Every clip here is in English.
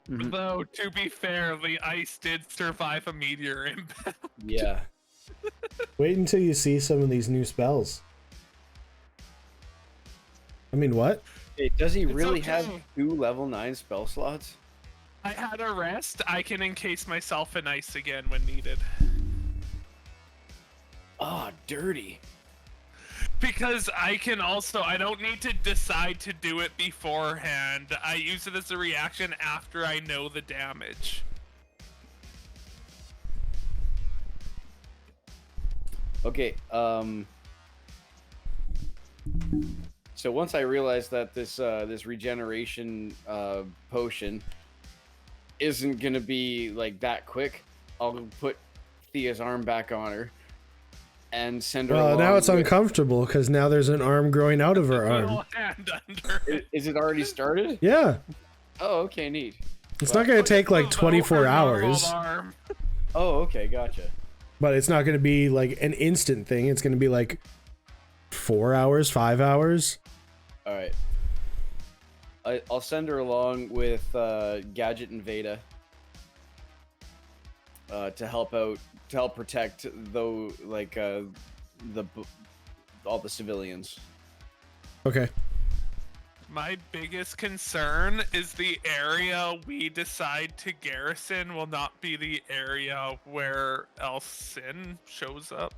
Mhm. Though, to be fair, the ice did survive a meteor impact. Yeah. Wait until you see some of these new spells. I mean, what? Hey, does he It's really okay. have 2 level 9 spell slots? I had a rest. I can encase myself in ice again when needed. Ah, dirty. Because I can also, I don't need to decide to do it beforehand. I use it as a reaction after I know the damage. Okay, so once I realized that this regeneration potion isn't gonna be like that quick, I'll put Thea's arm back on her and send her. Well, now along it's with- uncomfortable because now there's an arm growing out of her arm. Little hand under it. Is it already started? Yeah, Oh, okay, neat. it's not going to take like 24 Over normal hours, arm. Oh, okay, gotcha. but it's not going to be like an instant thing. It's going to be like 4 hours, 5 hours. All right. I'll send her along with Gadget and Veda to help protect all the civilians. Okay. My biggest concern is the area we decide to garrison will not be the area where Elcen shows up.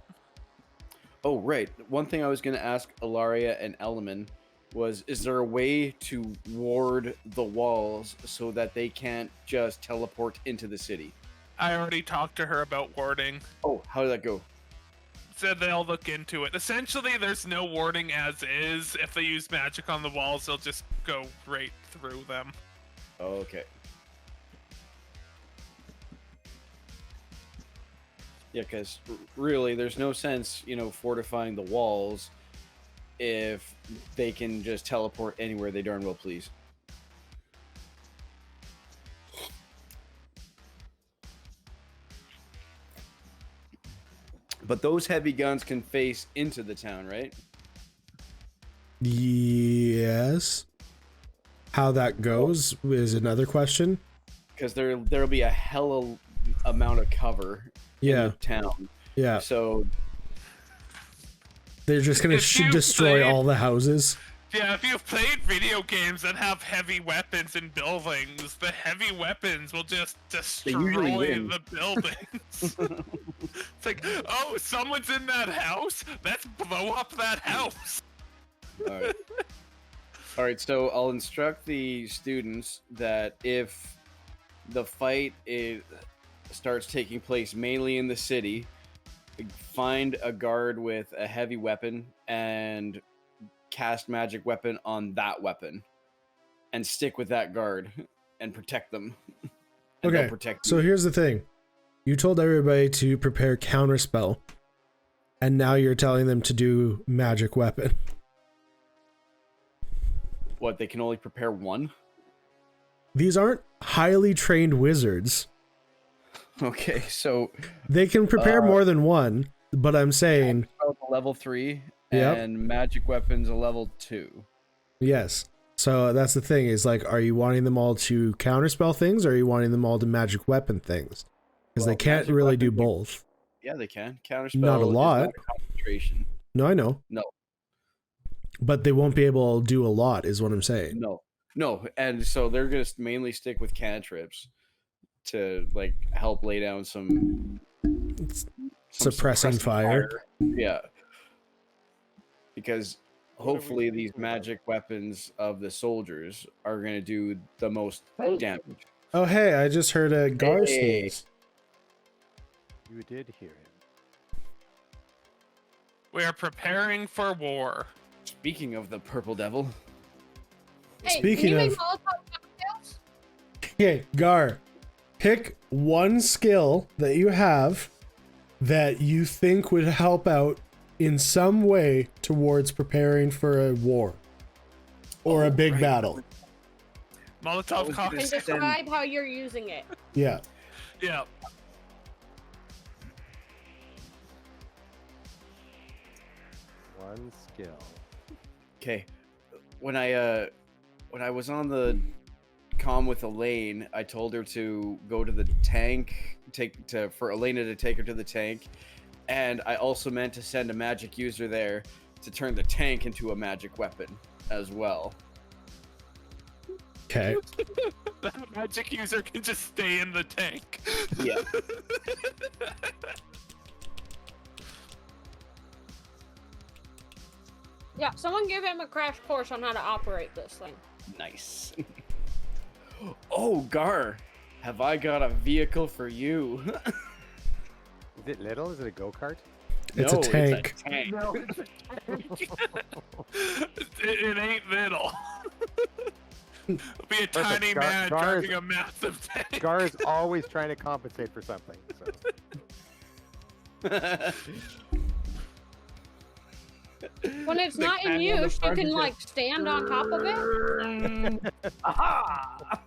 Oh, right. One thing I was going to ask Ilaria and Elman was, is there a way to ward the walls so that they can't just teleport into the city? I already talked to her about warding. Oh, how did that go? Said they'll look into it. Essentially, there's no warding as is. If they use magic on the walls, they'll just go right through them. Oh, okay. Yeah, because really, there's no sense, fortifying the walls if they can just teleport anywhere they darn well please. But those heavy guns can face into the town, right? Yes. How that goes is another question. Because there'll be a hella amount of cover in Yeah. the town. Yeah. So They're just going If to you destroy played- all the houses. Yeah, if you've played video games that have heavy weapons in buildings, the heavy weapons will just usually destroy win. the buildings. It's like, oh, someone's in that house? Let's blow up that house. All right. So I'll instruct the students that if the fight starts taking place mainly in the city, find a guard with a heavy weapon and cast magic weapon on that weapon, and stick with that guard and protect them. And they'll Okay. protect So you. here's the thing. You told everybody to prepare counterspell, and now you're telling them to do magic weapon. What, they can only prepare one? These aren't highly trained wizards. Okay, so They can prepare more than one, but I'm saying level 3 Yep. and magic weapons a level 2. yes. So that's the thing is like, are you wanting them all to counterspell things, or are you wanting them all to magic weapon things? Because Well, they can't magic really do weapons, both. Yeah, they can. Counterspell Not a lot. is not a concentration. No, I know. No. But they won't be able to do a lot, is what I'm saying. No, and so they're gonna mainly stick with cantrips to like help lay down some Suppressing fire. Yeah, because hopefully these magic weapons of the soldiers are gonna do the most damage. Oh, hey, I just heard a Gar Hey. sneeze. You did hear him. We are preparing for war. Speaking of the purple devil, Hey, Speaking can you of- make Molotov cocktails? Okay, Gar, pick one skill that you have that you think would help out in some way towards preparing for a war or a big right. battle. Molotov was gonna cocktails. And Send- describe how you're using it. Yeah. Yeah. One skill. okay, when I was on the calm with Elaine, I told her to go to the tank, for Elena to take her to the tank, and I also meant to send a magic user there to turn the tank into a magic weapon as well. Okay. That magic user can just stay in the tank. Yeah. Yeah, someone give him a crash course on how to operate this thing. Nice. Oh, Gar, have I got a vehicle for you? Is it little? Is it a go-kart? It's a tank. It's a tank. No, it ain't little. It'll be a tiny Gar- man Gar is- driving a massive tank. Gar is always trying to compensate for something. So. When it's The not in cannon on the use, you front can is like stand on top of it. Aha!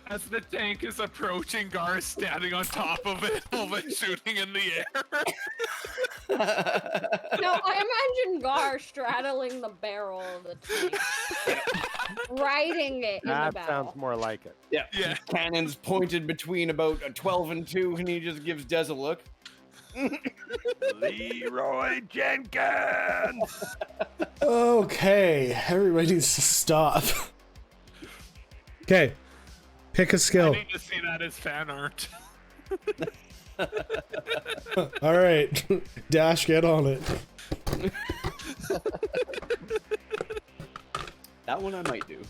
As the tank is approaching, Gar is standing on top of it while it's shooting in the air. No, I imagine Gar straddling the barrel of the tank, riding it in the That barrel. sounds more like it. Yeah. Yeah. Cannon's pointed between about a 12 and 2, and he just gives Des a look. Leroy Jenkins! Okay, everybody needs to stop. Okay, pick a I skill. need to see that as fan art. All right, Dash, get on it. That one I might do.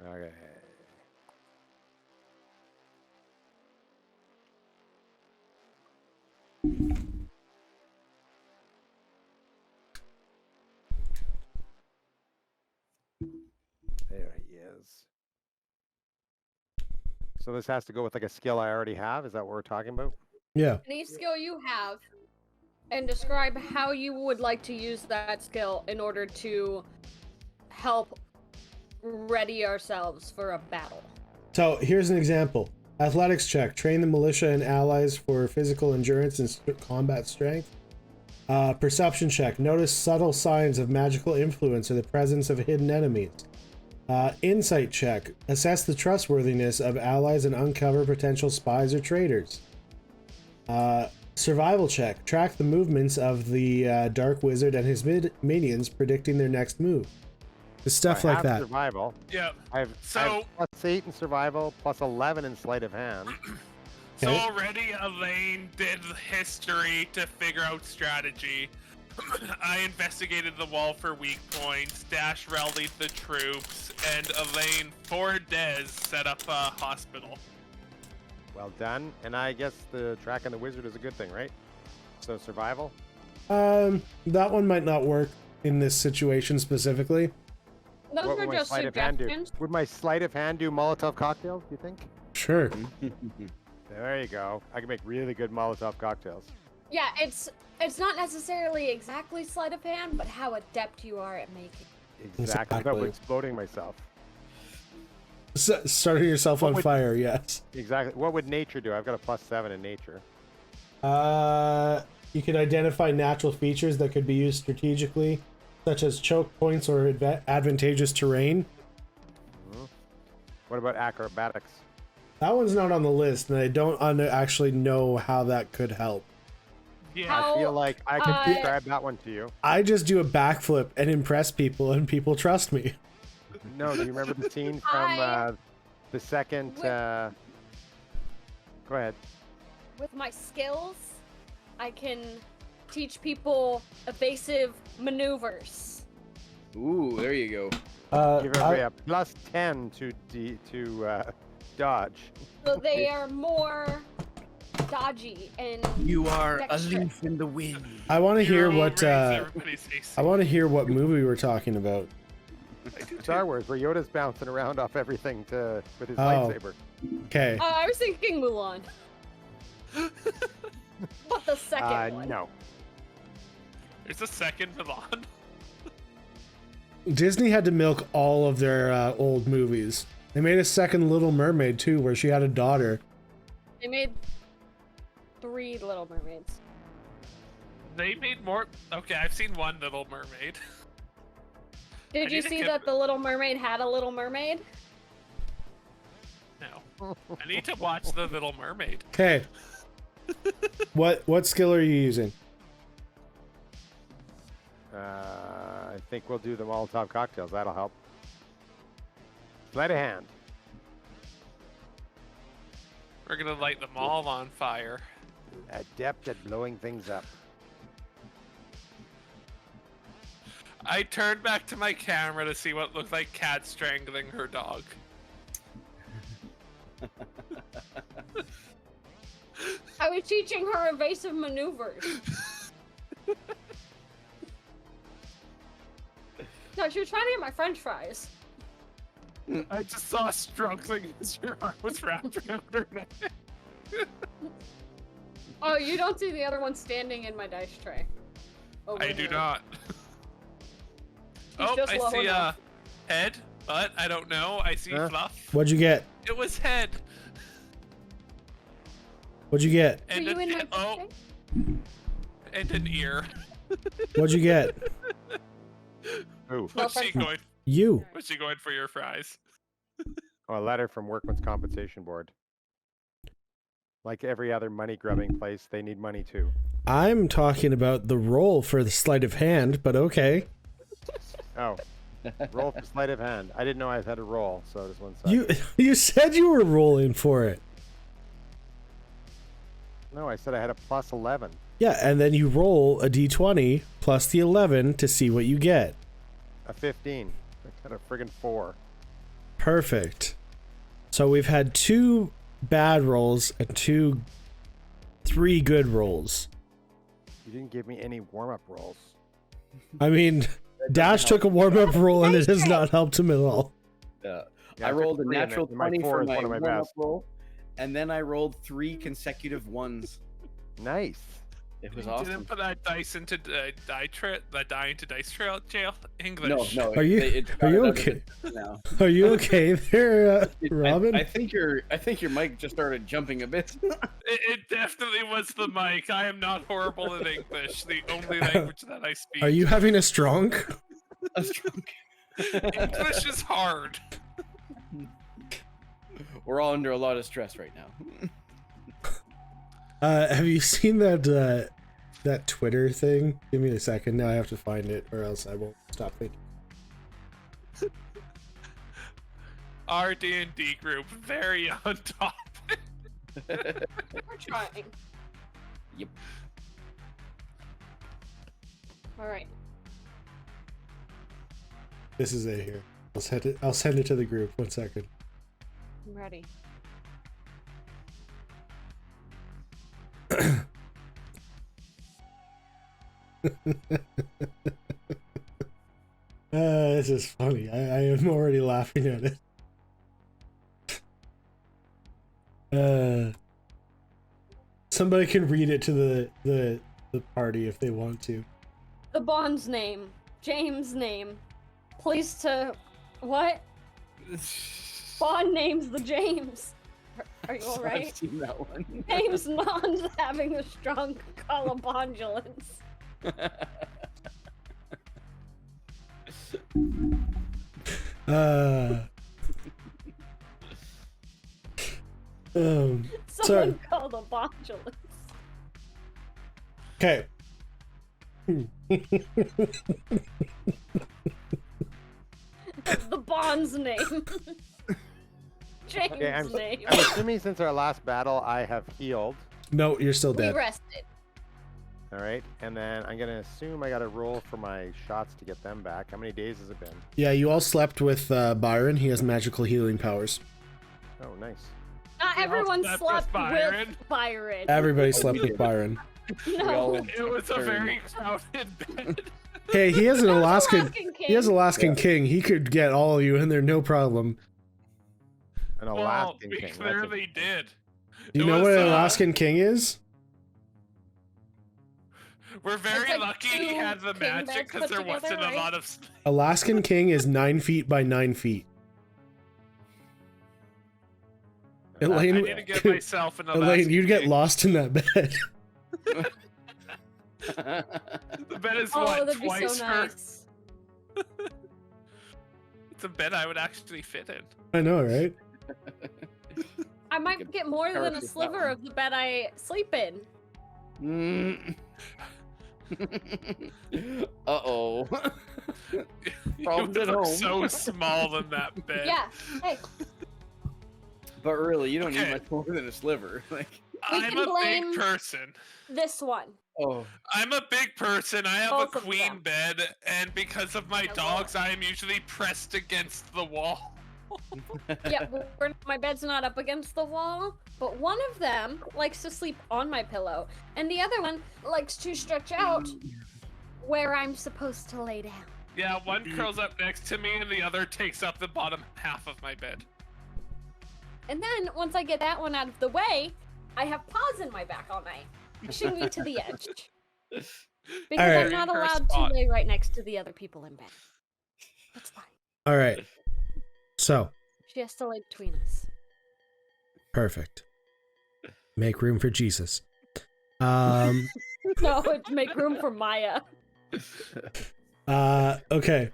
Okay. There he is. So this has to go with like a skill I already have? Is that what we're talking about? Yeah. Any skill you have, and describe how you would like to use that skill in order to help ready ourselves for a battle. So here's an example. Athletics check. Train the militia and allies for physical endurance and combat strength. Perception check. Notice subtle signs of magical influence or the presence of hidden enemies. Insight check. Assess the trustworthiness of allies and uncover potential spies or traitors. Survival check. Track the movements of the Dark Wizard and his minions, predicting their next move. Stuff I like have that. Survival. Yeah. I have So- +8 in survival, +11 in sleight of hand. So Okay. already Elaine did history to figure out strategy. I investigated the wall for weak points, Dash rallied the troops, and Elaine for Dez set up a hospital. Well done. And I guess the tracking the wizard is a good thing, right? So survival. That one might not work in this situation specifically. Those What were would my just sleight of hand do? suggestions. Would my sleight of hand do Molotov cocktails? Do you think? Sure. There you go. I can make really good Molotov cocktails. Yeah, it's not necessarily exactly sleight of hand, but how adept you are at making. Exactly. Without Exactly. exploding myself. Starting yourself What on would- fire, yes. Exactly. What would nature do? I've got a +7 in nature. You can identify natural features that could be used strategically, such as choke points or advantageous terrain. What about acrobatics? That one's not on the list, and I don't actually know how that could help. Yeah. How- I feel like I could uh, describe that one to you. I just do a backflip and impress people, and people trust me. No, do you remember the scene from I- the second? Go ahead. With my skills, I can teach people evasive maneuvers. Ooh, there you go. Give everybody a +10 to dodge. So they are more dodgy and You are a dexterous. leaf in the wind. I want to hear Hero what raise everybody's AC. I want to hear what movie we're talking about. Star Wars, where Yoda's bouncing around off everything with his Oh. lightsaber. Okay. I was thinking Mulan. But the second one. No. There's a second Milan. Disney had to milk all of their old movies. They made a second Little Mermaid too, where she had a daughter. They made 3 Little Mermaids. They made more. Okay, I've seen one Little Mermaid. Did you see that the Little Mermaid had a Little Mermaid? No. I need to watch the Little Mermaid. Okay. What skill are you using? I think we'll do the Molotov cocktails. That'll help. Sleight of hand. We're gonna light them all on fire. Adept at blowing things up. I turned back to my camera to see what looked like Cat strangling her dog. I was teaching her evasive maneuvers. No, she was trying to get my french fries. I just saw a struggling as your arm was wrapped around her neck. Oh, you don't see the other one standing in my dice tray. Over I do here. not. He's Oh, just I low see enough. a head, but I don't know. I see Huh? fluff. What'd you get? It was head. What'd you get? Are And you in my oh, dice tray? and an ear. What'd you get? Ooh. What's she going? You. What's she going for your fries? Oh, a letter from Workman's Compensation Board. Like every other money grubbing place, they need money too. I'm talking about the roll for the sleight of hand, but okay. Oh. Roll for sleight of hand. I didn't know I had a roll, so just one second. You said you were rolling for it. No, I said I had a plus 11. Yeah, and then you roll a d20 plus the 11 to see what you get. A 15. I got a friggin' 4. Perfect. So we've had 2 bad rolls and 3 good rolls. You didn't give me any warm-up rolls. I mean, Dash took a warm-up roll and it has not helped him at all. Yeah. Yeah, I took rolled a 3 and natural my 20 4 for is my one of my warm-up best. roll, and then I rolled 3 consecutive ones. Nice. It was You awesome. didn't put that dice into die into dice trail jail English. No. Are you- it's are you got it okay? under now. Are you okay there, Robin? I think your mic just started jumping a bit. It definitely was the mic. I am not horrible at English, the only language that I speak. Are you having a strong? English is hard. We're all under a lot of stress right now. Have you seen that that Twitter thing? Give me a second. Now I have to find it, or else I won't stop thinking. Our D&D group, very on topic. We're trying. Yep. Alright. This is it here. I'll send it to the group. 1 second. I'm ready. This is funny. I am already laughing at it. Somebody can read it to the party if they want to. The Bond's name. James' name. Please to... What? Bond names the James. Are you I've alright? seen that one. James Bond's having a strong collabondulance. Sorry. Someone called a bondulance. Okay. The Bond's name. James' Okay, I'm name. assuming since our last battle, I have healed. No, you're still We dead. rested. All right, and then I'm gonna assume I got to roll for my shots to get them back. How many days has it been? Yeah, you all slept with Byron. He has magical healing powers. Oh, nice. Not We all everyone slept slept with Byron. with Byron. Everybody slept with Byron. No. It was a very crowded bed. Hey, he has an That was Alaskan. Alaskan He has King. Alaskan King. He could get all of you in there, no problem. An Well, Alaskan we king. that's clearly interesting. did. Do you It know was, what an Alaskan King is? We're very like lucky he two had the king magic beds because put there wasn't together, a right? lot of. Alaskan King is 9 feet by 9 feet. Elaine, I need to get myself an Elaine, you'd get gig. lost in that bed. The bed is Oh, what, that'd be twice so her. nice. It's a bed I would actually fit in. I know, right? I might get more than a character sliver flat of the bed I sleep in. Uh-oh. Problems You at would look home. so small in that bed. Yeah. Hey, But really, you don't need Okay. much more than a sliver. Like, We I'm can a blame- big person. this one. oh, I'm a big person. I have Both a of queen them. bed, and because of my Hello. dogs, I am usually pressed against the wall. Yeah, my bed's not up against the wall, but one of them likes to sleep on my pillow, and the other one likes to stretch out where I'm supposed to lay down. Yeah, one curls up next to me, and the other takes up the bottom half of my bed. And then once I get that one out of the way, I have paws in my back all night, pushing me to the edge. Because Alright. I'm not Her allowed spot. to lay right next to the other people in bed. That's fine. All right. So, She has to lay between us. perfect. Make room for Jesus. No, to make room for Maya. Okay.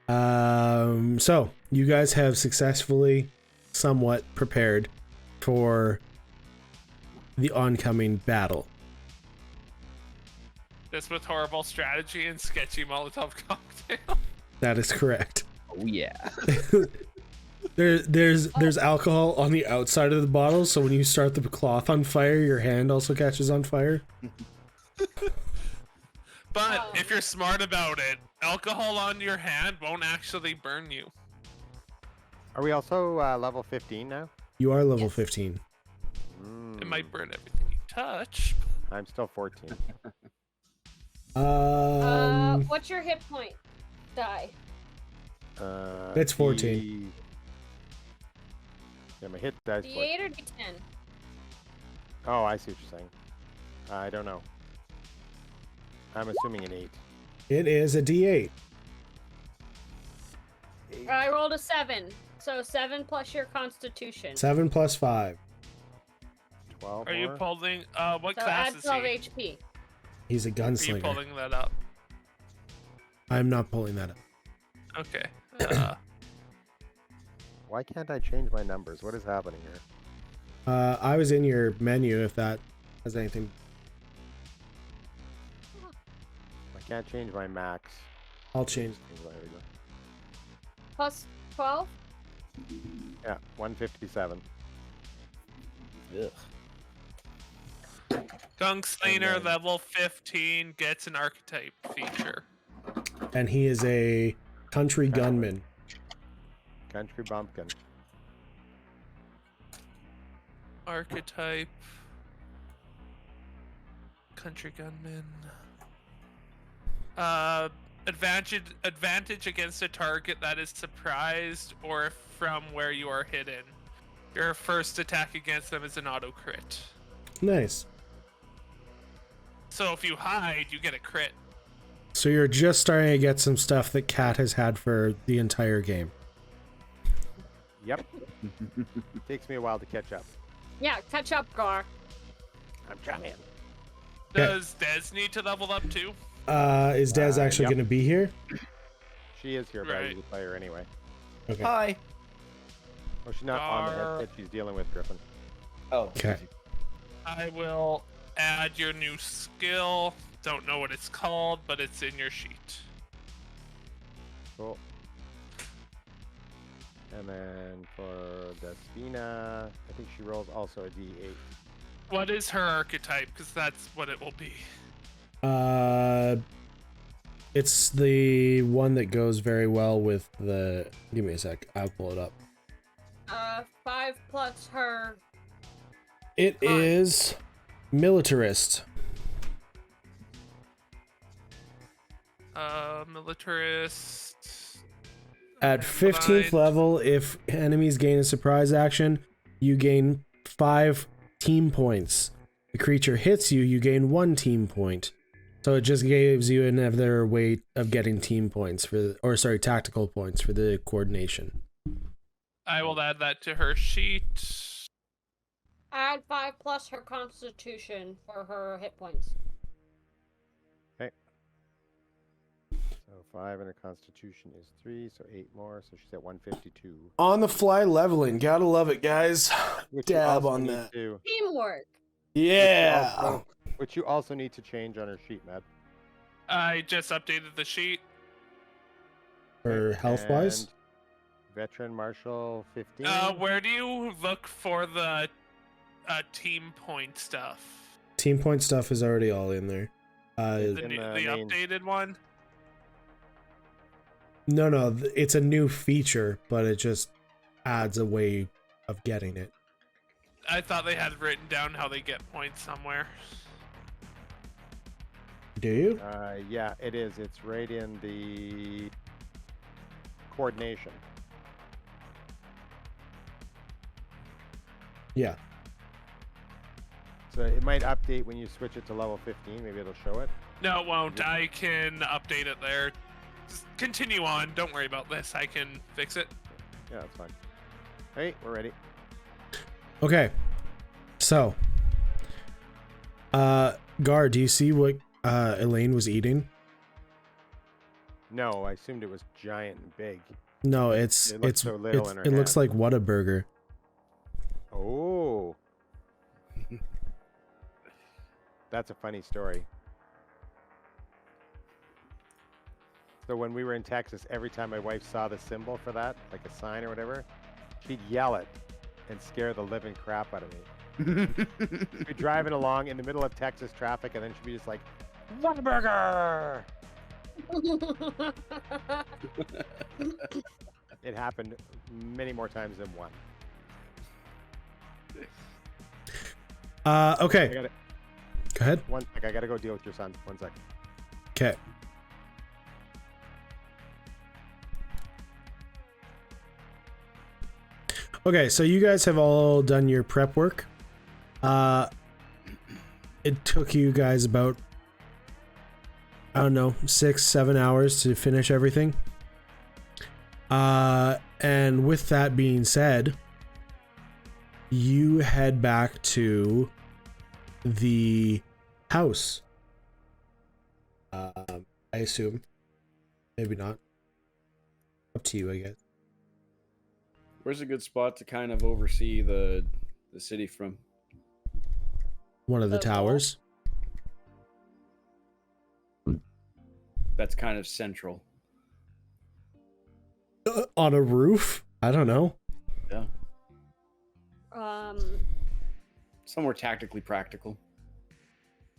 So you guys have successfully somewhat prepared for the oncoming battle. This with horrible strategy and sketchy Molotov cocktail. That is correct. oh yeah. There's alcohol on the outside of the bottle, so when you start the cloth on fire, your hand also catches on fire. But if you're smart about it, alcohol on your hand won't actually burn you. Are we also level 15 now? You are level Yes. 15. It might burn everything you touch. I'm still 14. What's your hit point die? It's 14. Yeah, my hit dice. D8 or D10? Oh, I see what you're saying. I don't know. I'm assuming an 8. It is a D8. I rolled a 7. So 7 plus your constitution. 7 plus 5. 12 Are you more? pulling? What So class add is 12 he? HP. He's a Are you gunslinger. pulling that up? I'm not pulling that up. Okay. Why can't I change my numbers? What is happening here? I was in your menu if that has anything. I can't change my max. I'll change. There we go. Plus 12? Yeah, 157. Ugh. Gunslinger then- level 15 gets an archetype feature. And he is a country gunman. Country bumpkin. Archetype. Country gunman. Advantage against a target that is surprised or from where you are hidden. Your first attack against them is an auto crit. Nice. So if you hide, you get a crit. So you're just starting to get some stuff that Cat has had for the entire game. Yep. Takes me a while to catch up. Yeah, catch up, Gar. I'm trying. Does Dez need to level up too? Is Dez actually Yep. going to be here? She is here, but I Right. usually play her anyway. Okay. Hi. Oh, she's not on the Gar. hit. She's dealing with Griffin. Oh. Okay. I will add your new skill. Don't know what it's called, but it's in your sheet. Cool. And then for Despina, I think she rolls also a D8. What is her archetype? Because that's what it will be. It's the one that goes very well with the. Give me a sec. I'll pull it up. 5 plus her. It Fine. is militarist. Militarist. At 15th Blind. level, if enemies gain a surprise action, you gain 5 team points. The creature hits you, you gain 1 team point. So it just gives you another way of getting team points for, tactical points for the coordination. I will add that to her sheet. Add 5 plus her constitution for her hit points. So 5 and her constitution is 3, so 8 more, so she's at 152. On the fly leveling. Gotta love it, guys. Which you Dab also on need that. to- Teamwork. Yeah. Which you also need to change on her sheet, Matt. I just updated the sheet. For health wise? And veteran marshal 15. Where do you look for the team point stuff? Team point stuff is already all in there. The in the main- updated one? No, it's a new feature, but it just adds a way of getting it. I thought they had written down how they get points somewhere. Do you? Yeah, it is. It's right in the coordination. Yeah. So it might update when you switch it to level 15. Maybe it'll show it. No, it won't. I can update it there. Just continue on. Don't worry about this. I can fix it. Yeah, that's fine. Hey, we're ready. Okay. So, Gar, do you see what Elaine was eating? No, I assumed it was giant and big. No, It looks so little in her it looks hand. like Whataburger. Oh. That's a funny story. So when we were in Texas, every time my wife saw the symbol for that, like a sign or whatever, she'd yell it and scare the living crap out of me. She'd be driving along in the middle of Texas traffic, and then she'd be just like, Whataburger! It happened many more times than one. I Okay. gotta, Go ahead. one sec, I gotta go deal with your son. 1 sec. Okay. Okay, so you guys have all done your prep work. It took you guys about, I don't know, 6-7 hours to finish everything. And with that being said, you head back to the house. I assume. Maybe not. Up to you, I guess. Where's a good spot to kind of oversee the city from? One of the The wall? towers. That's kind of central. On a roof? I don't know. Yeah. Somewhere tactically practical.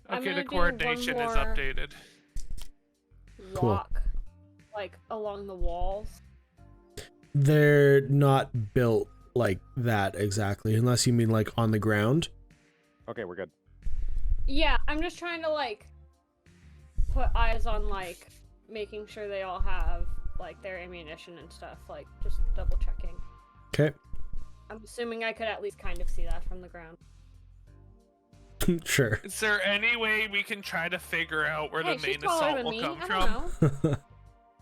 I'm Okay, gonna the do one coordination is more- updated. Cool. Walk, like along the walls. They're not built like that exactly, unless you mean like on the ground. Okay, we're good. Yeah, I'm just trying to like put eyes on like making sure they all have like their ammunition and stuff, like just double checking. Okay. I'm assuming I could at least kind of see that from the ground. Sure. Is there any way we can try to figure out where Hey, the she's main taller assault than will me. come I from? don't know.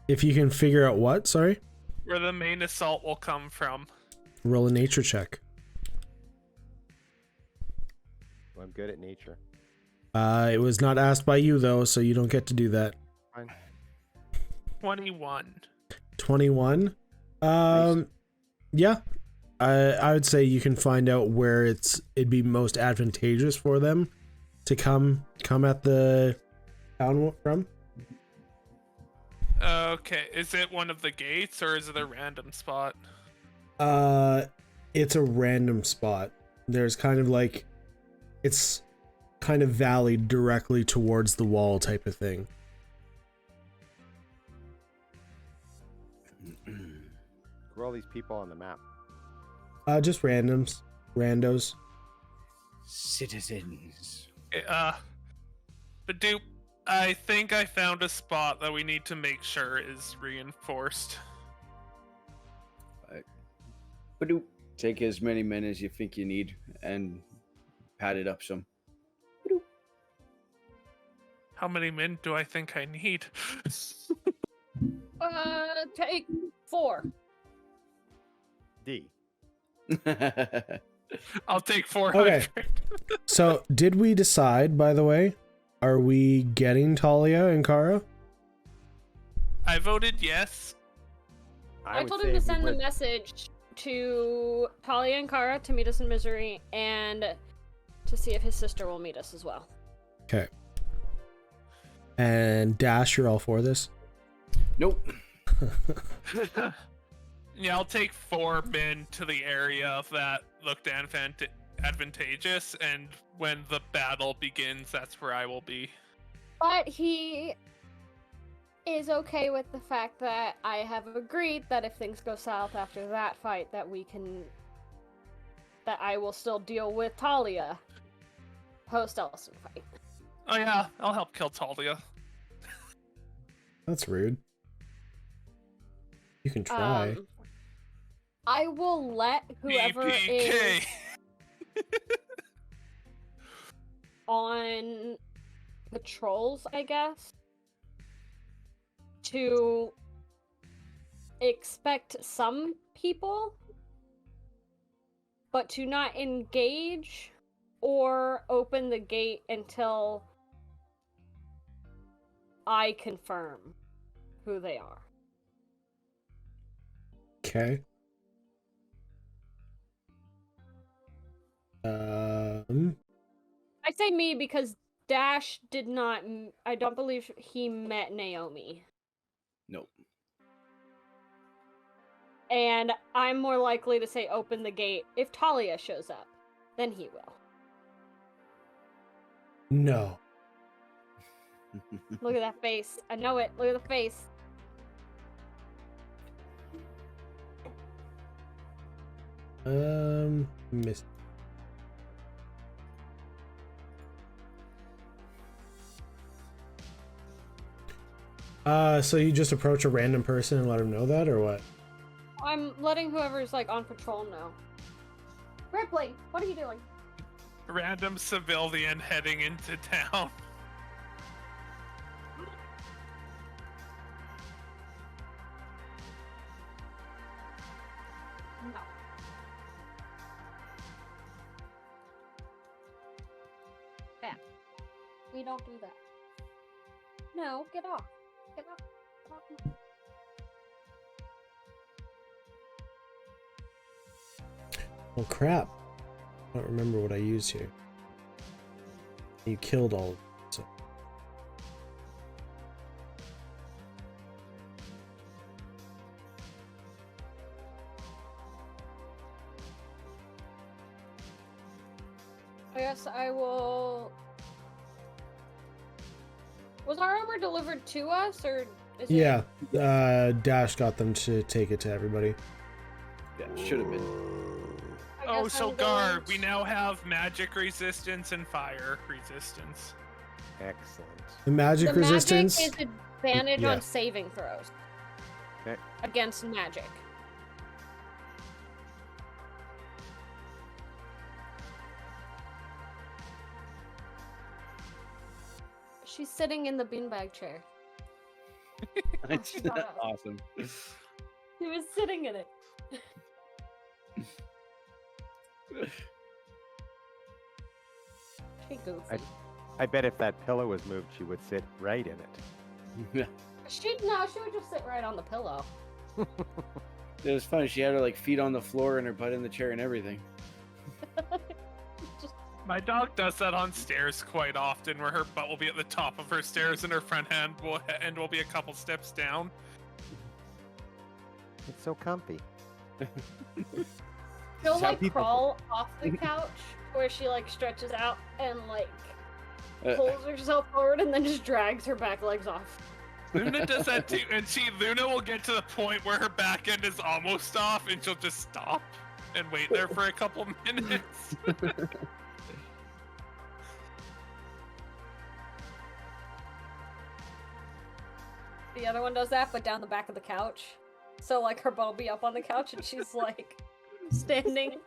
If you can figure out what, sorry? Where the main assault will come from. Roll a nature check. Well, I'm good at nature. It was not asked by you though, so you don't get to do that. Fine. 21. 21. Yeah. I would say you can find out where it'd be most advantageous for them to come at the town from. Okay, is it one of the gates or is it a random spot? It's a random spot. There's kind of like, it's kind of valleyed directly towards the wall type of thing. Who are all these people on the map? Just randos. Citizens. Badoop, I think I found a spot that we need to make sure is reinforced. Badoop. Take as many men as you think you need and pad it up some. How many men do I think I need? Take 4. D. I'll take 400. Okay. So, did we decide, by the way, are we getting Talia and Kara? I voted yes. I would told say him to we send the would- message to Talia and Kara to meet us in Misery and to see if his sister will meet us as well. Okay. And Dash, you're all for this? Nope. Yeah, I'll take 4 men to the area that looked advantageous, and when the battle begins, that's where I will be. But he is okay with the fact that I have agreed that if things go south after that fight, that I will still deal with Talia post Elcen fight. Oh yeah, I'll help kill Talia. That's rude. You can try. I will let whoever is EPK. on patrols, I guess, to expect some people, but to not engage or open the gate until I confirm who they are. Okay. I say me because Dash did not. I don't believe he met Naomi. Nope. And I'm more likely to say open the gate if Talia shows up. Then he will. No. Look at that face. I know it. Look at the face. Miss. So you just approach a random person and let them know that, or what? I'm letting whoever's like on patrol know. Ripley, what are you doing? Random civilian heading into town. No. Yeah. We don't do that. No, get off. Get off. Get off. Well, crap. I don't remember what I used here. You killed all of them, so. I guess I will. Was our armor delivered to us, or is it? Yeah, Dash got them to take it to everybody. Yeah, should have been. I Oh, guess so I'm Gar, going we to- now have magic resistance and fire resistance. Excellent. The magic the resistance. magic is advantage Yeah. on saving throws. Okay. Against magic. She's sitting in the beanbag chair. That's shut up. awesome. She was sitting in it. She goofy. I bet if that pillow was moved, she would sit right in it. She would just sit right on the pillow. It was funny. She had her like feet on the floor and her butt in the chair and everything. Just My dog does that on stairs quite often, where her butt will be at the top of her stairs and her front end will be a couple steps down. It's so comfy. she'll how like people- crawl off the couch where she like stretches out and like Uh, pulls herself forward and then just drags her back legs off. Luna does that too, and Luna will get to the point where her back end is almost off, and she'll just stop and wait there for a couple minutes. The other one does that, but down the back of the couch. So like her butt will be up on the couch and she's like standing.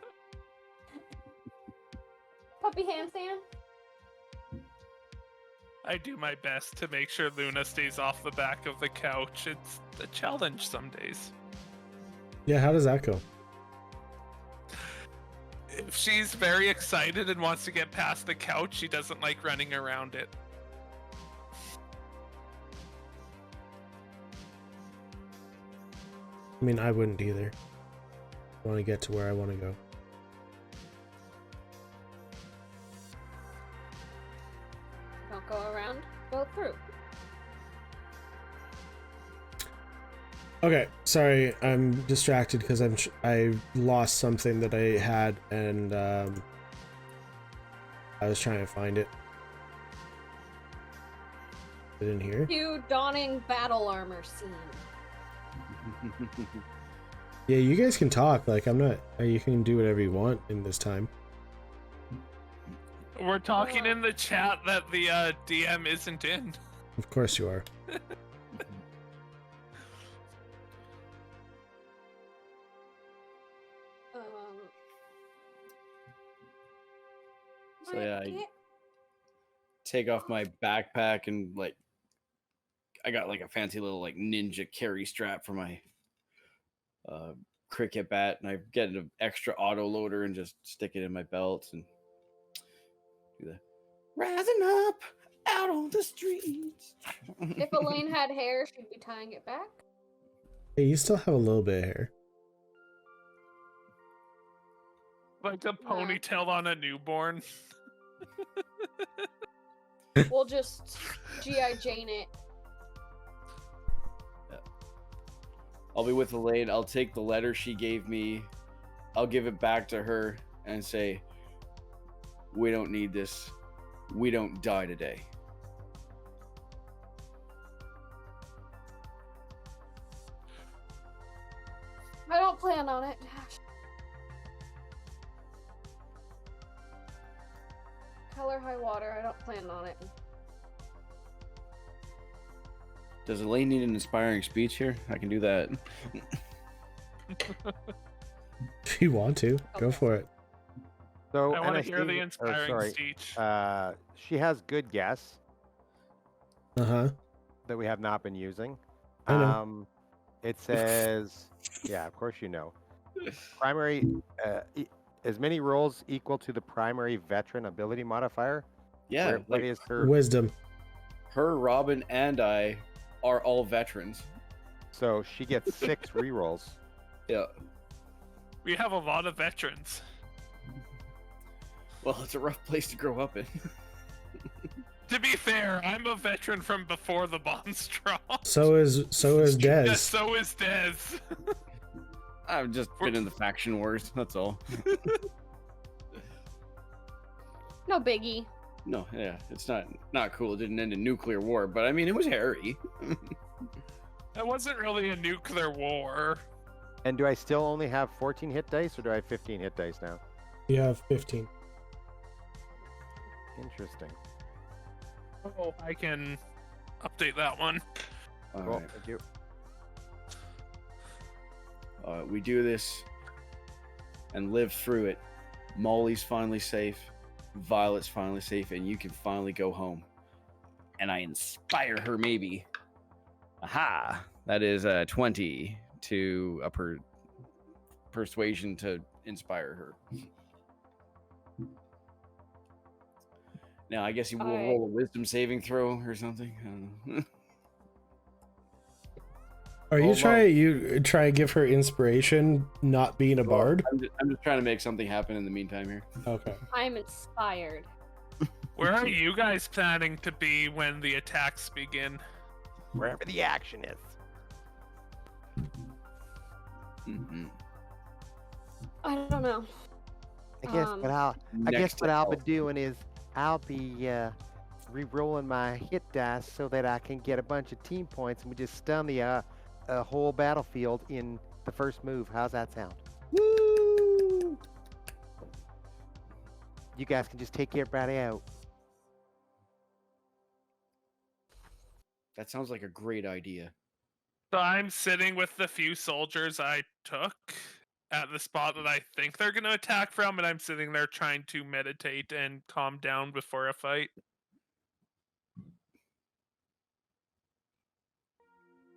Puppy handstand. I do my best to make sure Luna stays off the back of the couch. It's a challenge some days. Yeah, how does that go? If she's very excited and wants to get past the couch, she doesn't like running around it. I mean, I wouldn't either. I want to get to where I want to go. Don't go around, go through. Okay, sorry, I'm distracted because I lost something that I had, and I was trying to find it. Is it in here? Cue donning battle armor scene. Yeah, you guys can talk. Like, I'm not. You can do whatever you want in this time. We're talking in the chat that the DM isn't in. Of course you are. So yeah, I take off my backpack and like I got like a fancy little like ninja carry strap for my cricket bat, and I get an extra auto loader and just stick it in my belt and do that. Rising up out on the streets. If Elaine had hair, she'd be tying it back. Hey, you still have a little bit of hair. Like a ponytail on a newborn. We'll just G.I. Jane it. I'll be with Elaine. I'll take the letter she gave me. I'll give it back to her and say, we don't need this. We don't die today. I don't plan on it. Hell or high water, I don't plan on it. Does Elaine need an inspiring speech here? I can do that. If you want to, go for it. So I want to hear the Anastasia- inspiring speech. She has good guess Uh-huh. that we have not been using. I know. It says, yeah, of course you know. Primary, as many rolls equal to the primary veteran ability modifier. Yeah, What like is her? Wisdom. her, Robin, and I are all veterans. So she gets 6 rerolls. Yeah. We have a lot of veterans. Well, it's a rough place to grow up in. To be fair, I'm a veteran from before the bombs dropped. So is Dez. Yes, so is Dez. I've just been in the faction wars. That's all. No biggie. No, yeah, it's not cool. It didn't end in nuclear war, but I mean, it was hairy. That wasn't really a nuclear war. And do I still only have 14 hit dice, or do I have 15 hit dice now? You have 15. Interesting. Oh, I can update that one. All Cool. right. Thank you. We do this and live through it. Molly's finally safe. Violet's finally safe, and you can finally go home. And I inspire her, maybe. Aha! That is a 20 to a persuasion to inspire her. Now, I guess you will roll a wisdom saving throw or something. I don't know. Are you try to give her inspiration not being a bard? I'm just trying to make something happen in the meantime here. Okay. I'm inspired. Where are you guys planning to be when the attacks begin? Wherever the action is. Mm-hmm. I don't know. I guess what I'll be doing is I'll be re-rolling my hit dice so that I can get a bunch of team points, and we just stun the whole battlefield in the first move. How's that sound? Woo! You guys can just take everybody out. That sounds like a great idea. So I'm sitting with the few soldiers I took at the spot that I think they're going to attack from, and I'm sitting there trying to meditate and calm down before a fight.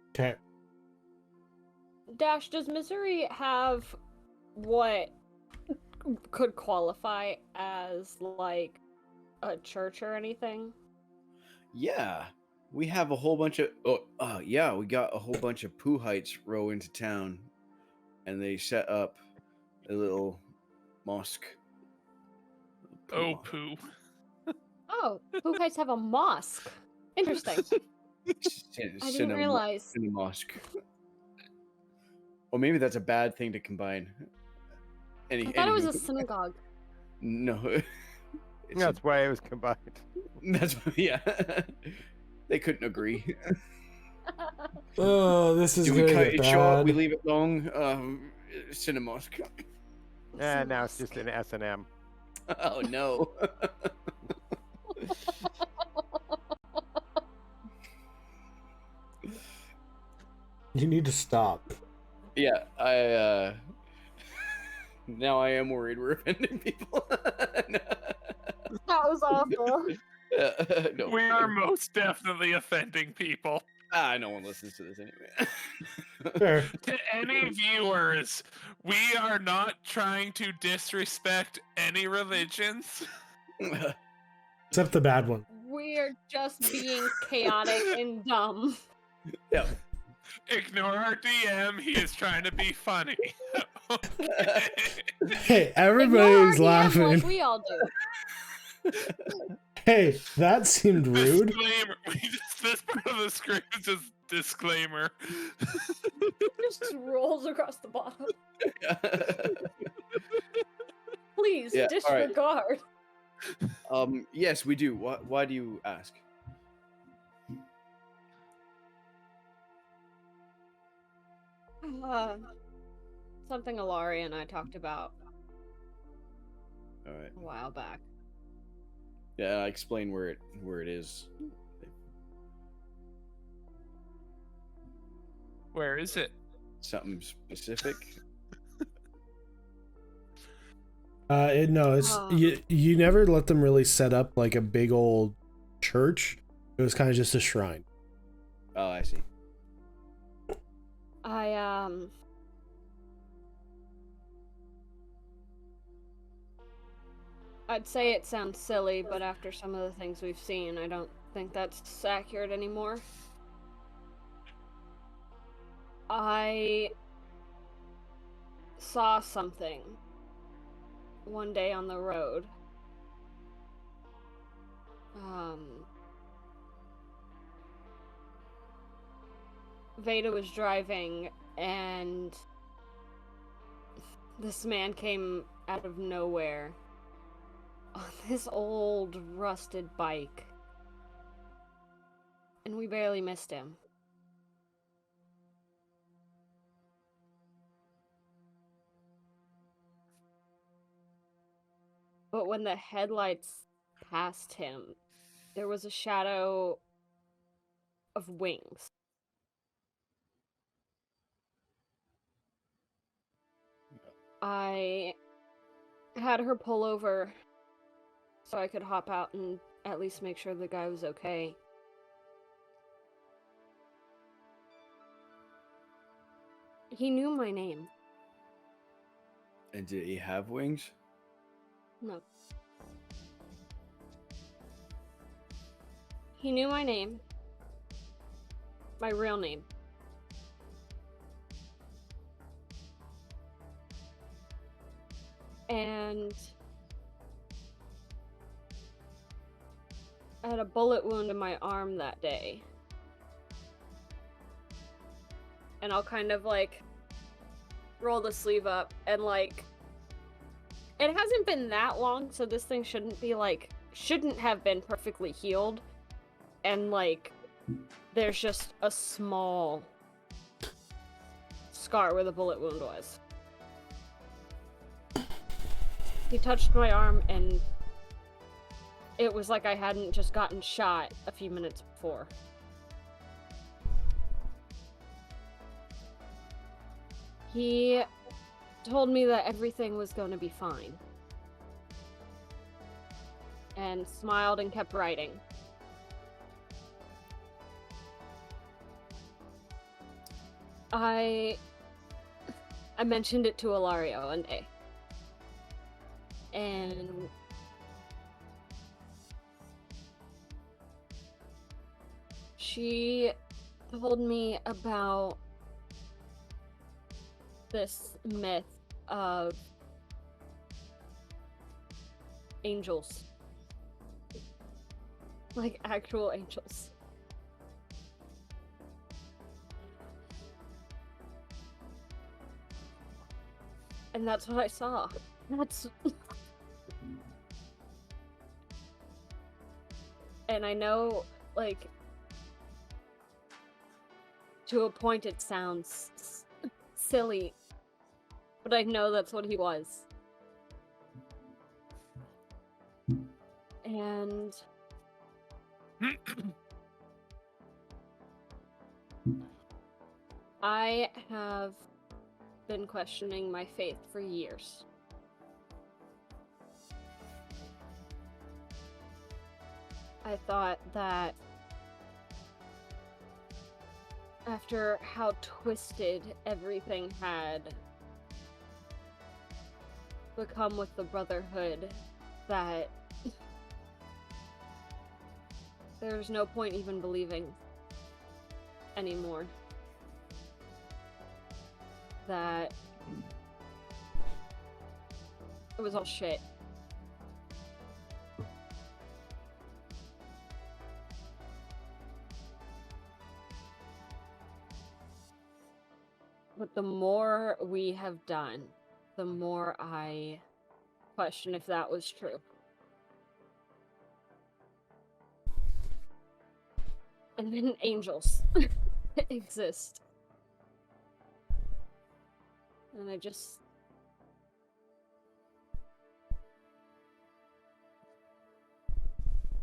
Okay. Dash, does Missouri have what could qualify as like a church or anything? Yeah, we have a whole bunch of. Yeah, we got a whole bunch of Puhites row into town, and they set up a little mosque. Oh, poo. Oh, Puhites have a mosque. Interesting. I didn't realize. Mosque. Or maybe that's a bad thing to combine. I thought it was a synagogue. No. That's why it was combined. That's yeah. They couldn't agree. Oh, this is Do we gonna cut get it short? We bad. leave it long. Cinemosque. Now it's just an S&M. Oh no. You need to stop. Yeah, I now I am worried we're offending people. That was awful. No. We are most definitely offending people. No one listens to this anyway. Fair. To any viewers, we are not trying to disrespect any religions. Except the bad one. We're just being chaotic and dumb. Yeah. Ignore our DM, he is trying to be funny. Okay. Hey, Ignore our everybody's DM laughing. like we all do. Hey, that seemed rude. Disclaimer. This part of the script is just disclaimer. Just rolls across the bottom. Please Yeah, all right. disregard. Yes, we do. Why do you ask? Something Alari and I talked about All right. a while back. Yeah, I explain where it is. Where is it? Something specific. No, it's you never let them really set up like a big old church. It was kind of just a shrine. Oh, I see. I'd say it sounds silly, but after some of the things we've seen, I don't think that's accurate anymore. I saw something one day on the road. Veda was driving, and this man came out of nowhere on this old rusted bike, and we barely missed him. But when the headlights passed him, there was a shadow of wings. I had her pull over so I could hop out and at least make sure the guy was okay. He knew my name. And did he have wings? No. He knew my name. My real name. And I had a bullet wound in my arm that day. And I'll kind of like roll the sleeve up and like, it hasn't been that long, so this thing shouldn't have been perfectly healed. And like, there's just a small scar where the bullet wound was. He touched my arm and it was like I hadn't just gotten shot a few minutes before. He told me that everything was going to be fine. And smiled and kept writing. I mentioned it to Ilario one day. And she told me about this myth of angels. Like actual angels. And that's what I saw. That's... And I know, like, to a point it sounds silly, but I know that's what he was. And I have been questioning my faith for years. I thought that after how twisted everything had become with the Brotherhood, that there's no point even believing anymore. That it was all shit. But the more we have done, the more I question if that was true. And then angels exist. And I just...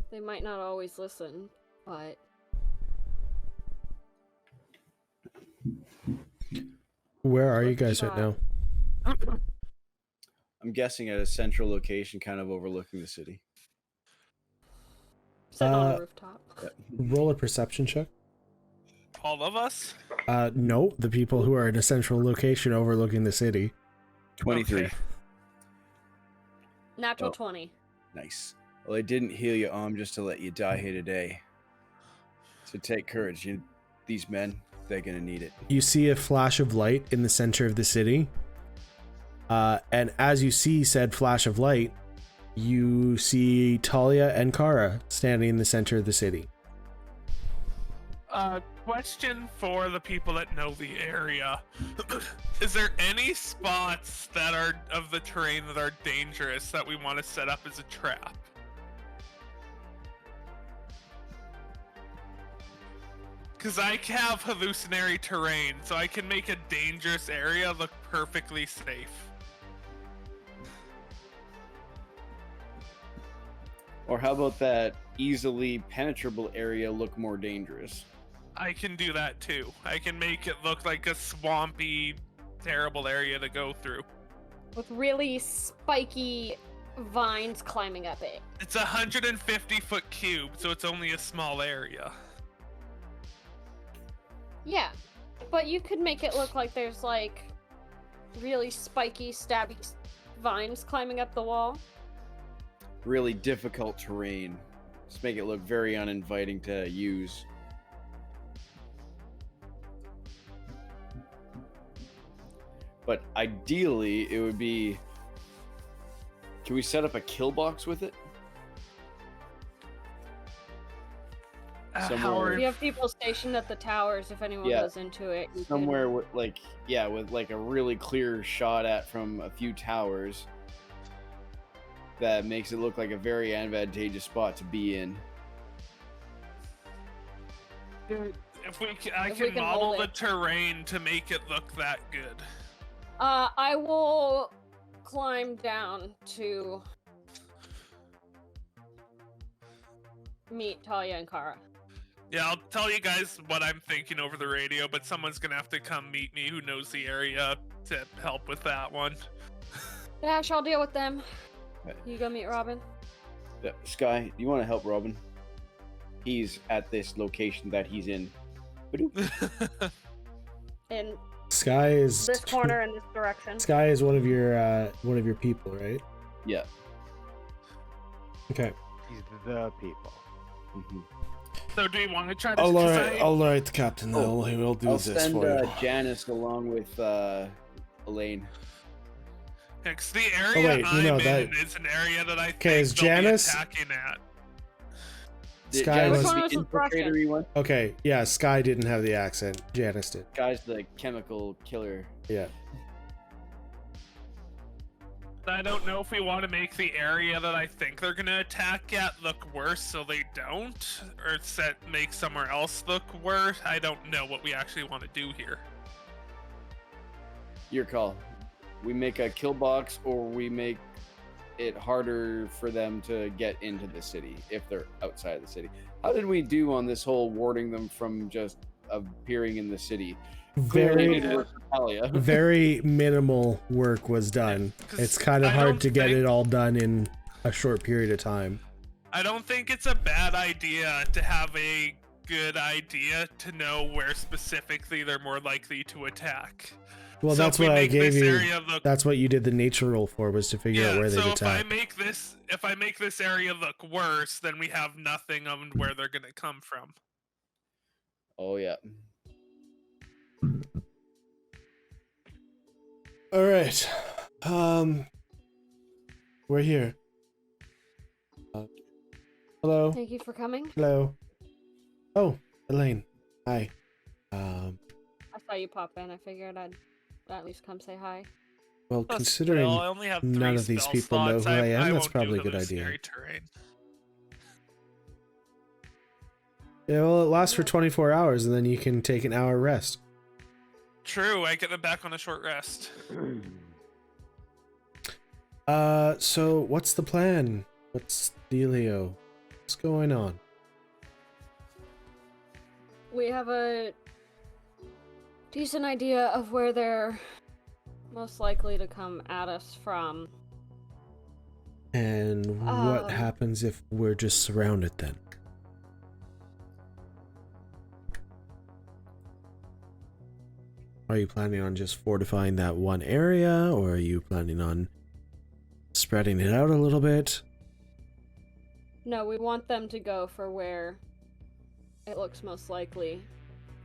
They might not always listen, but... Where are you guys right now? I'm guessing at a central location kind of overlooking the city. Sitting on a rooftop. Roll a perception check. All of us? No, the people who are in a central location overlooking the city. 23. Okay. Natural Oh. 20. Nice. Well, I didn't heal you, just to let you die here today. So take courage. These men, they're gonna need it. You see a flash of light in the center of the city. And as you see said flash of light, you see Talia and Kara standing in the center of the city. Question for the people that know the area. Is there any spots that are of the terrain that are dangerous that we want to set up as a trap? Because I have hallucinatory terrain, so I can make a dangerous area look perfectly safe. Or how about that easily penetrable area look more dangerous? I can do that too. I can make it look like a swampy, terrible area to go through. With really spiky vines climbing up it. It's a 150-foot cube, so it's only a small area. Yeah, but you could make it look like there's like really spiky, stabby vines climbing up the wall. Really difficult terrain. Just make it look very uninviting to use. But ideally, it would be... Can we set up a kill box with it? Somewhere- Howard, You have people stationed at the towers if anyone Yeah. goes into it. You Somewhere with with like a really clear shot at from a few towers. That makes it look like a very advantageous spot to be in. if we can, I If we can can model hold the it. terrain to make it look that good. I will climb down to meet Talia and Kara. Yeah, I'll tell you guys what I'm thinking over the radio, but someone's gonna have to come meet me who knows the area to help with that one. Dash, I'll deal with them. Okay. You go meet Robin. Sky, you want to help Robin? He's at this location that he's in. In Sky is this corner in this direction. Sky is one of your people, right? Yeah. Okay. He's the people. Mhm. So do you want to try to I'll write the captain. Oh, He'll do I'll this send for you. Janice along with Elaine. Because the area wait, you know I'm that- in is an area that I Okay, think is they'll Janice- be attacking at. Sky Janice was- is Which one the was Russian? infiltrator-y one. Okay, yeah, Sky didn't have the accent. Janice did. Guy's the chemical killer. Yeah. I don't know if we want to make the area that I think they're gonna attack at look worse so they don't, or make somewhere else look worse. I don't know what we actually want to do here. Your call. We make a kill box, or we make it harder for them to get into the city if they're outside the city. How did we do on this whole warding them from just appearing in the city? Clearly Very, it didn't work for Talia. very minimal work was done. 'Cause It's kind of I hard don't to get think- it all done in a short period of time. I don't think it's a bad idea to have a good idea to know where specifically they're more likely to attack. Well, So that's if we what I make gave this you. area look That's what you did the nature roll for, was to figure out where they'd so attack. if I make this area look worse, then we have nothing on where they're gonna come from. Oh yeah. All right. We're here. Hello. Thank you for coming. Hello. Oh, Elaine. Hi. I saw you pop in. I figured I'd at least come say hi. Well, Plus, considering well, I only have none 3 of these spell people know slots, who I am, that's won't do probably a good idea. hallucinatory terrain. Yeah, well, it lasts for 24 hours, and then you can take an hour rest. True, I get them back on a short rest. So what's the plan? What's dealio? What's going on? We have a decent idea of where they're most likely to come at us from. And what Um, happens if we're just surrounded then? Are you planning on just fortifying that one area, or are you planning on spreading it out a little bit? No, we want them to go for where it looks most likely.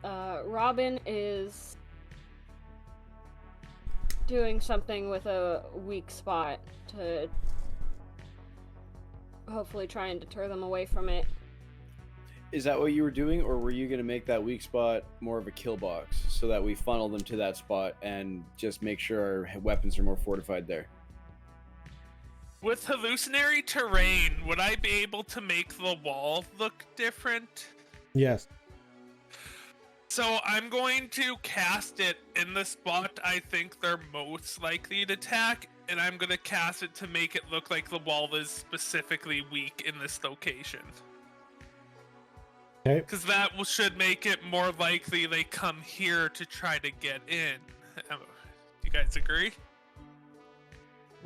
Robin is doing something with a weak spot to hopefully try and deter them away from it. Is that what you were doing, or were you going to make that weak spot more of a kill box so that we funnel them to that spot and just make sure our weapons are more fortified there? With hallucinatory terrain, would I be able to make the wall look different? Yes. So I'm going to cast it in the spot I think they're most likely to attack, and I'm going to cast it to make it look like the wall is specifically weak in this location. Okay. Because that should make it more likely they come here to try to get in. You guys agree?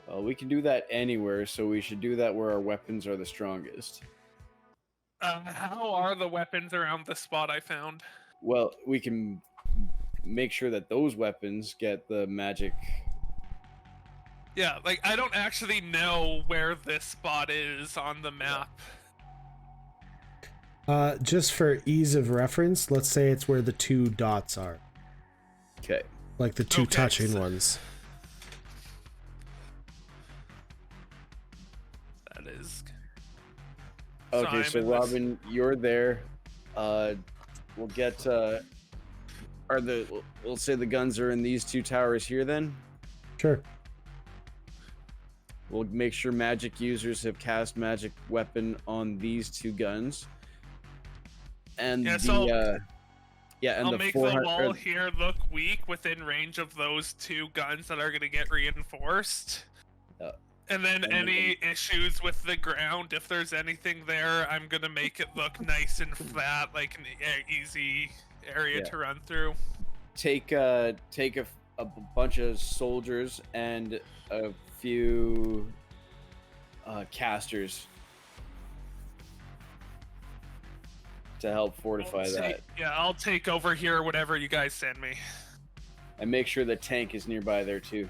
Well, we can do that anywhere, so we should do that where our weapons are the strongest. How are the weapons around the spot I found? Well, we can make sure that those weapons get the magic. Yeah, like I don't actually know where this spot is on the map. Just for ease of reference, let's say it's where the 2 dots are. Okay. Like the 2 Okay, touching so- ones. That is. Okay, I'm so in this- Robin, you're there. We'll get we'll say the guns are in these 2 towers here then. Sure. We'll make sure magic users have cast magic weapon on these 2 guns. And Yeah, the so and I'll the make 400 the wall here look weak within range of those 2 guns that are going to get reinforced. And then and any issues with the ground, if there's anything there, I'm going to make it look nice and flat, like an easy area Yeah. to run through. take a bunch of soldiers and a few casters to help fortify that, Yeah, I'll take over here whatever you guys send me. and make sure the tank is nearby there too.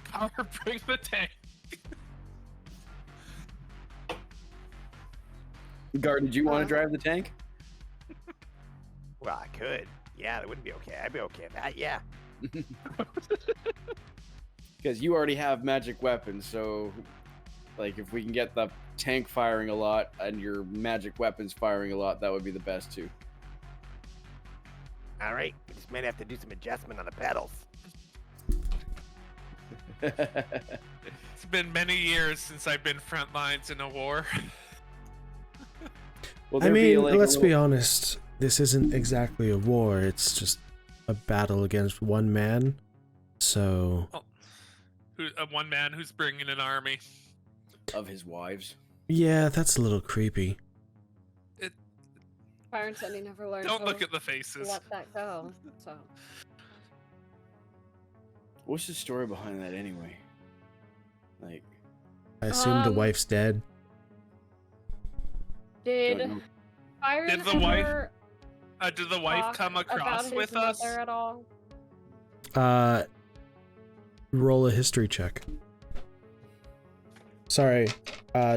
Power, bring the tank. Gar, did you want to drive the tank? Well, I could. Yeah, that wouldn't be okay. I'd be okay with that. Yeah. Because you already have magic weapons, so like if we can get the tank firing a lot and your magic weapons firing a lot, that would be the best too. All right. We just might have to do some adjustment on the pedals. It's been many years since I've been front lines in a war. Will I there be, mean, like, a let's be little- honest. This isn't exactly a war. It's just a battle against one man. So, One man who's bringing an army. of his wives. yeah, that's a little creepy. Byron said he never learned Don't to look at the faces. let that go. So What's the story behind that anyway? Like, I assume the Um, wife's dead. did don't know. Byron Did the wife ever Did the wife talk come about across his with us? mother at all? Roll a history check. Sorry,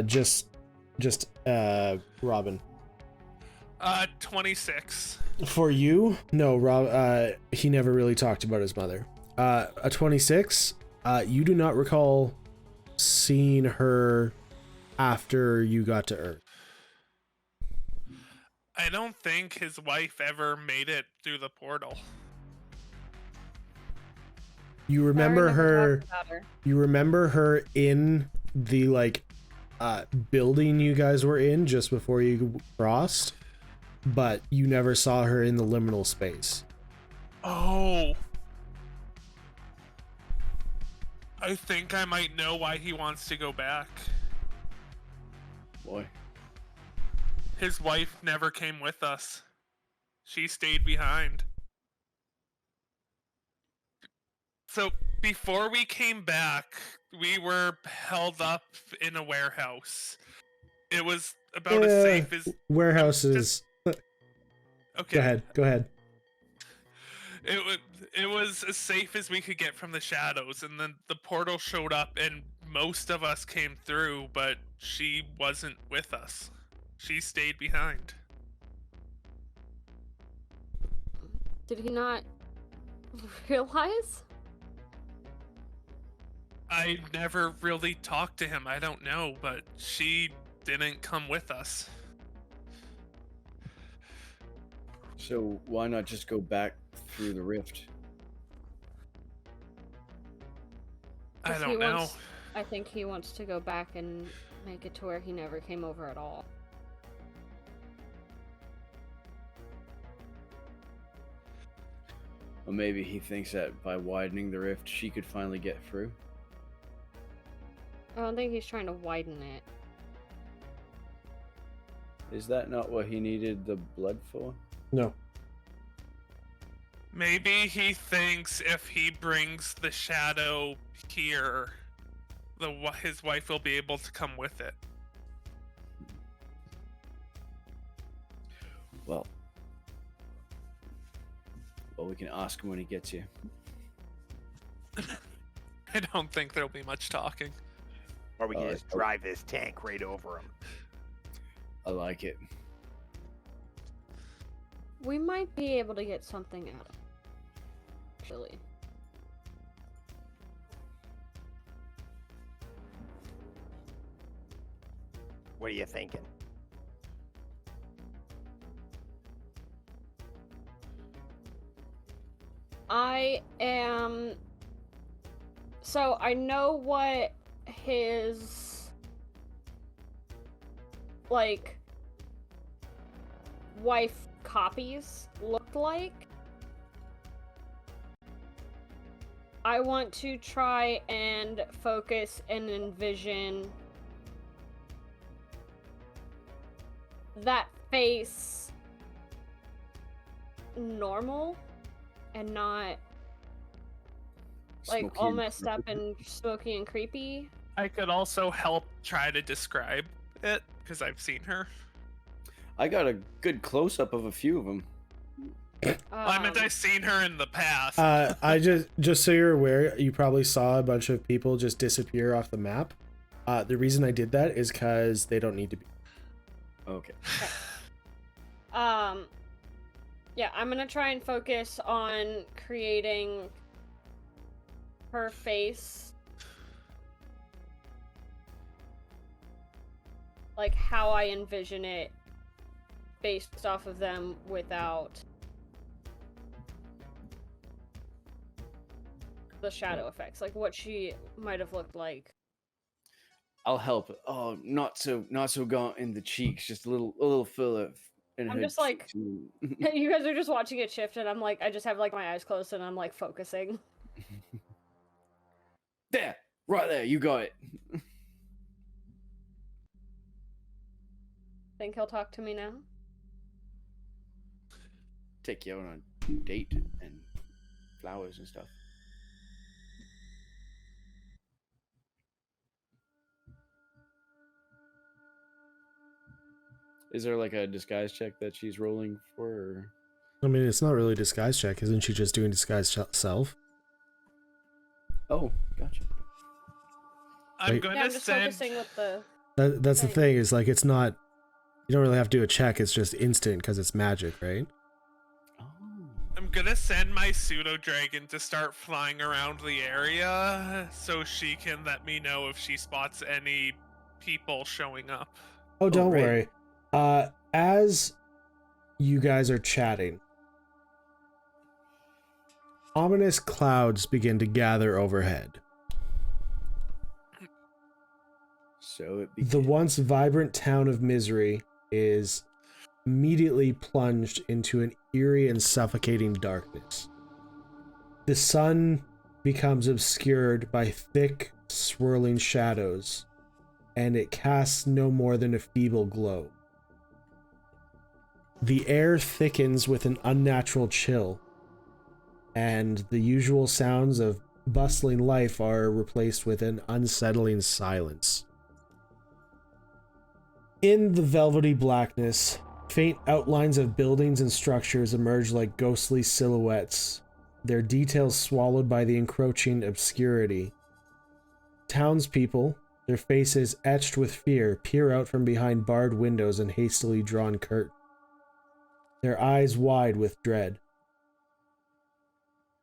just Robin. 26. For you, no, Rob. He never really talked about his mother. A 26. You do not recall seeing her after you got to Earth. I don't think his wife ever made it through the portal. You Byron remember never her. talked about her. You remember her in the building you guys were in just before you crossed, but you never saw her in the liminal space. Oh. I think I might know why he wants to go back. Boy. His wife never came with us. She stayed behind. So before we came back, we were held up in a warehouse. It was about as safe as Warehouses. okay. Go ahead. It was as safe as we could get from the shadows, and then the portal showed up, and most of us came through, but she wasn't with us. She stayed behind. Did he not realize? I never really talked to him. I don't know, but she didn't come with us. So why not just go back through the rift? I 'Cause he don't know. wants- I think he wants to go back and make it to where he never came over at all. Or maybe he thinks that by widening the rift, she could finally get through. I don't think he's trying to widen it. Is that not what he needed the blood for? No. Maybe he thinks if he brings the shadow here, his wife will be able to come with it. Well, we can ask him when he gets here. I don't think there'll be much talking. Or we can Alright. just drive this tank right over him. I like it. We might be able to get something out of it. Actually. What are you thinking? I am. So I know what his wife copies looked like. I want to try and focus and envision that face normal and not Smoky all and messed up creepy. and smoky and creepy. I could also help try to describe it, because I've seen her. I got a good close up of a few of them. I meant I've seen her in the past. I just so you're aware, you probably saw a bunch of people just disappear off the map. The reason I did that is because they don't need to be. Okay. Yeah, I'm gonna try and focus on creating her face, like how I envision it, based off of them without the shadow effects, like what she might have looked like. I'll help. Oh, not so gaunt in the cheeks, just a little filler in I'm her just like, cheeks. you guys are just watching it shift, and I'm like, I just have like my eyes closed, and I'm like focusing. There, right there, you got it. Think he'll talk to me now? Take you out on a date and flowers and stuff. Is there like a disguise check that she's rolling for? Or... I mean, it's not really a disguise check. Isn't she just doing disguise self? Oh, gotcha. I'm Wait. gonna Yeah, I'm just send. focusing with the. That's the Right. thing, is like, it's not, you don't really have to do a check, it's just instant because it's magic, right? Oh. I'm gonna send my pseudo dragon to start flying around the area so she can let me know if she spots any people showing up. Oh, don't right. worry. As you guys are chatting, ominous clouds begin to gather overhead. So it The begins. once vibrant town of Misery is immediately plunged into an eerie and suffocating darkness. The sun becomes obscured by thick, swirling shadows, and it casts no more than a feeble glow. The air thickens with an unnatural chill, and the usual sounds of bustling life are replaced with an unsettling silence. In the velvety blackness, faint outlines of buildings and structures emerge like ghostly silhouettes, their details swallowed by the encroaching obscurity. Townspeople, their faces etched with fear, peer out from behind barred windows and hastily drawn curtains, their eyes wide with dread.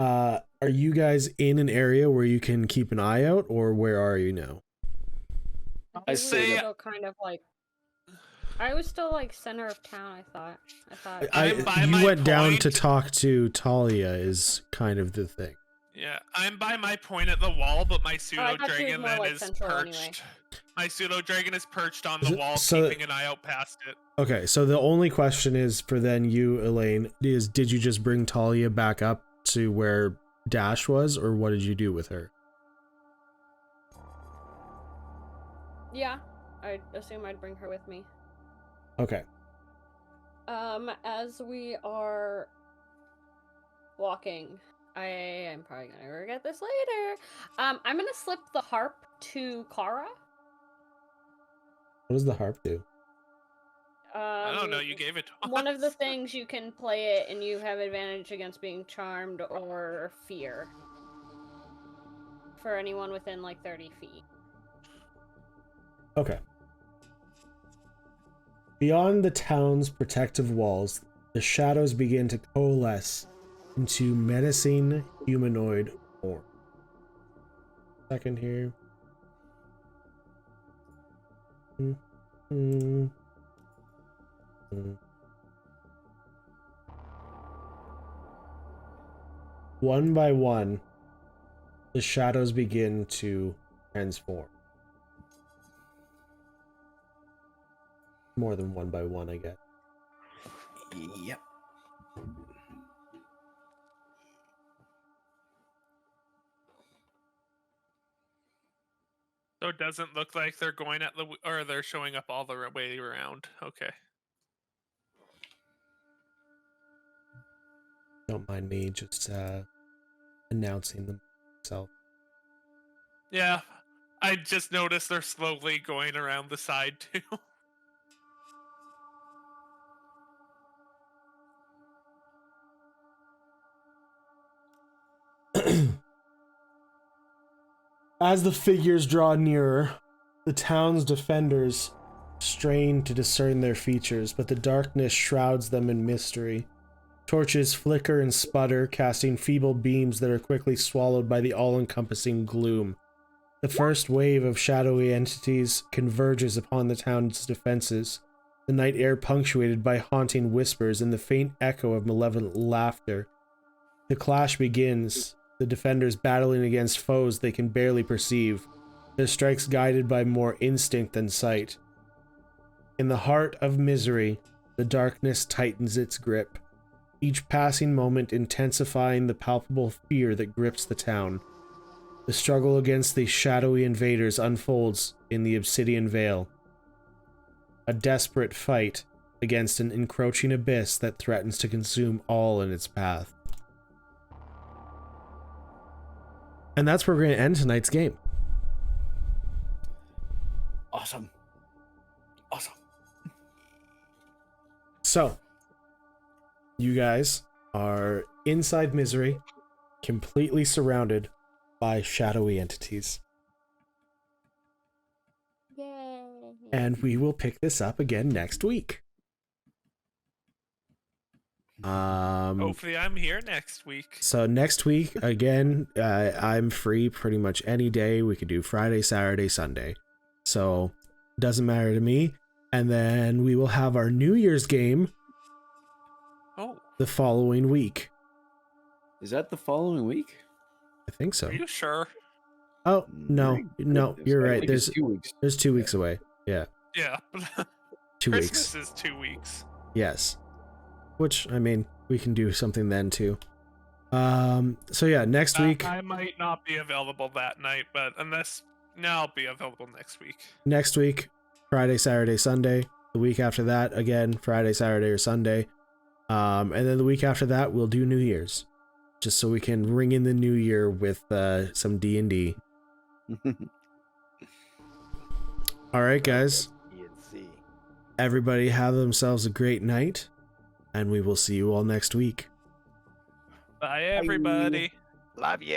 Are you guys in an area where you can keep an eye out, or where are you now? I We were say still kind of like. I was still like center of town. I thought. I'm by You my went down to point. talk to Talia is kind of the thing. Yeah, I'm by my point at the wall, but my I pseudo thought she was dragon more, then like, is central perched. anyway. My pseudo dragon is perched on the wall, So- keeping an eye out past it. Okay, so the only question is for then you, Elaine, is did you just bring Talia back up to where Dash was, or what did you do with her? Yeah, I assume I'd bring her with me. Okay. As we are walking, I am probably gonna regret this later. I'm gonna slip the harp to Kara. What does the harp do? I don't know, you gave it to One of the us. things you can play it and you have advantage against being charmed or fear. For anyone within like 30 feet. Okay. Beyond the town's protective walls, the shadows begin to coalesce into menacing humanoid form. Second here. One by one, the shadows begin to transform. More than one by one, I guess. Yep. So it doesn't look like they're going at the or they're showing up all the way around. Okay. Don't mind me just announcing them myself. Yeah. I just noticed they're slowly going around the side too. As the figures draw nearer, the town's defenders strain to discern their features, but the darkness shrouds them in mystery. Torches flicker and sputter, casting feeble beams that are quickly swallowed by the all-encompassing gloom. The first wave of shadowy entities converges upon the town's defenses, the night air punctuated by haunting whispers and the faint echo of malevolent laughter. The clash begins, the defenders battling against foes they can barely perceive, their strikes guided by more instinct than sight. In the heart of misery, the darkness tightens its grip, each passing moment intensifying the palpable fear that grips the town. The struggle against these shadowy invaders unfolds in the Obsidian Vale. A desperate fight against an encroaching abyss that threatens to consume all in its path. And that's where we're going to end tonight's game. Awesome. Awesome. So, you guys are inside misery, completely surrounded by shadowy entities. Yay. And we will pick this up again next week. Hopefully I'm here next week. So next week, again, I'm free pretty much any day. We could do Friday, Saturday, Sunday. So, doesn't matter to me. And then we will have our New Year's game the following week. Is that the following week? I think so. Are you sure? Oh, no, you're right. It's 2 weeks. There's 2 weeks away. Yeah, Yeah. 2 weeks. Christmas is 2 weeks. Yes. Which, I mean, we can do something then too. So yeah, next week. I might not be available that night, but I'll be available next week. Next week, Friday, Saturday, Sunday. The week after that, again, Friday, Saturday, or Sunday. And then the week after that, we'll do New Year's, just so we can ring in the new year with some D&D. All right, guys. Everybody have themselves a great night, and we will see you all next week. Bye, everybody. Love you.